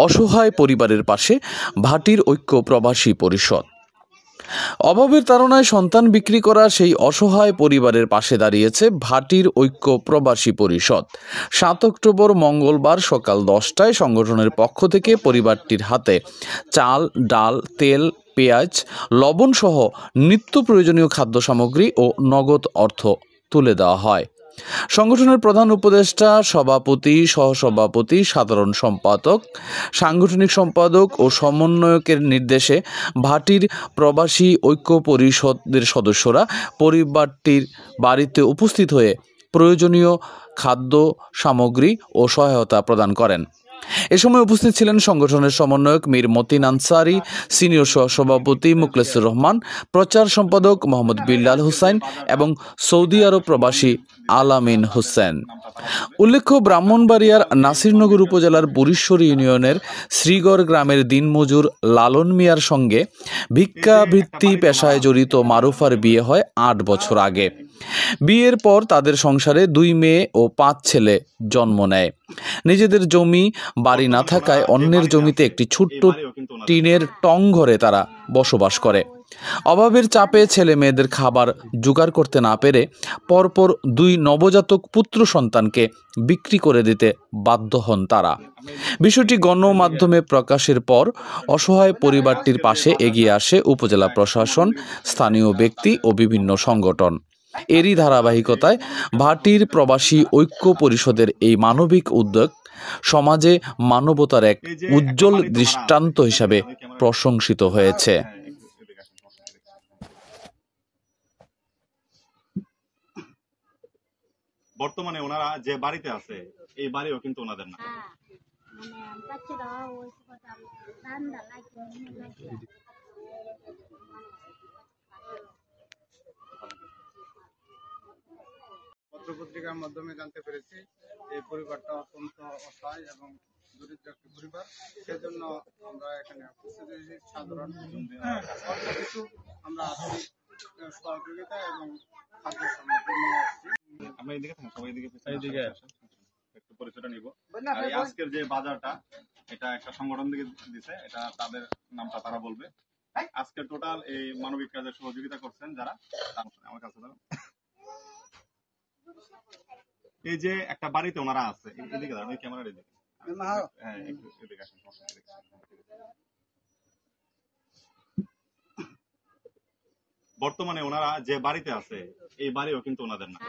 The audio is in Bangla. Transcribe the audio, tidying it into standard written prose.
অসহায় পরিবারের পাশে ভাটির ঐক্য প্রবাসী পরিষদ। অভাবের তাড়নায় সন্তান বিক্রি করা সেই অসহায় পরিবারের পাশে দাঁড়িয়েছে ভাটির ঐক্য প্রবাসী পরিষদ। 7 অক্টোবর মঙ্গলবার সকাল 10টায় সংগঠনের পক্ষ থেকে পরিবারটির হাতে চাল, ডাল, তেল, পেঁয়াজ, লবণ সহ নিত্য প্রয়োজনীয় খাদ্য সামগ্রী ও নগদ অর্থ তুলে দেওয়া হয়। সংগঠনের প্রধান উপদেষ্টা, সভাপতি, সহসভাপতি, সাধারণ সম্পাদক, সাংগঠনিক সম্পাদক ও সমন্বয়কের নির্দেশে ভাটির প্রবাসী ঐক্য পরিষদের সদস্যরা পরিবারটির বাড়িতে উপস্থিত হয়ে প্রয়োজনীয় খাদ্য সামগ্রী ও সহায়তা প্রদান করেন। এ সময় উপস্থিত ছিলেন সংগঠনের সমন্বয়ক মীর মতিন আনসারী, সিনিয়র সহসভাপতি মুখলেসুর রহমান, প্রচার সম্পাদক মোহাম্মদ বিল্লাল হুসাইন এবং সৌদি আরব প্রবাসী আলামিন হোসেন। উল্লেখ্য, ব্রাহ্মণবাড়িয়ার নাসিরনগর উপজেলার বুড়িশ্বরী ইউনিয়নের শ্রীগড় গ্রামের দিনমজুর লালন মিয়ার সঙ্গে ভিক্ষাবৃত্তি পেশায় জড়িত মারুফার বিয়ে হয় 8 বছর আগে। বিয়ের পর তাদের সংসারে 2 মেয়ে ও 5 ছেলে জন্ম নেয়। নিজেদের জমি বাড়ি না থাকায় অন্যের জমিতে একটি ছোট্ট টিনের টং ঘরে তারা বসবাস করে। অভাবের চাপে ছেলে মেয়েদের খাবার জোগাড় করতে না পেরে পরপর 2 নবজাতক পুত্র সন্তানকে বিক্রি করে দিতে বাধ্য হন তারা। বিষয়টি গণমাধ্যমে প্রকাশের পর অসহায় পরিবারটির পাশে এগিয়ে আসে উপজেলা প্রশাসন, স্থানীয় ব্যক্তি ও বিভিন্ন সংগঠন। এরই ধারাবাহিকতায় ভাটির প্রবাসী ঐক্য পরিষদের এই মানবিক উদ্যোগ সমাজে মানবতার এক উজ্জ্বল দৃষ্টান্ত হিসাবে প্রশংসিত হয়েছে। বর্তমানে ওনারা যে বাড়িতে আছে এই বাড়িও কিন্তু ওনাদের না। পত্রপত্রিকার মাধ্যমে জানতে পেরেছি এই পরিবারটা অত্যন্ত অসহায় এবং দরিদ্র একটি পরিবার। সেজন্য আমরা এখানে সাধারণ অল্প কিছু আমরা আর্থিক সহযোগিতা এবং খাদ্য সামগ্রী নিয়ে আসছি। আমরা এদিকে থাকি, সবাই এদিকে একটু পরিচয়টা নিব। আর এই আজকের যে বাজারটা, এটা একটা সংগঠন থেকে দিছে, এটা তাদের নামটা তারা বলবে। আজকে টোটাল এই মানবিক কাজে সহযোগিতা করছেন যারা, আমার কাছে এই যে একটা বাড়িতে ওনারা আছে, এদিকে দাঁড়ান, ক্যামেরার এদিকে। হ্যাঁ, এদিকে আসেন। বর্তমানে ওনারা যে বাড়িতে আছে এই বাড়িও কিন্তু ওনাদের না।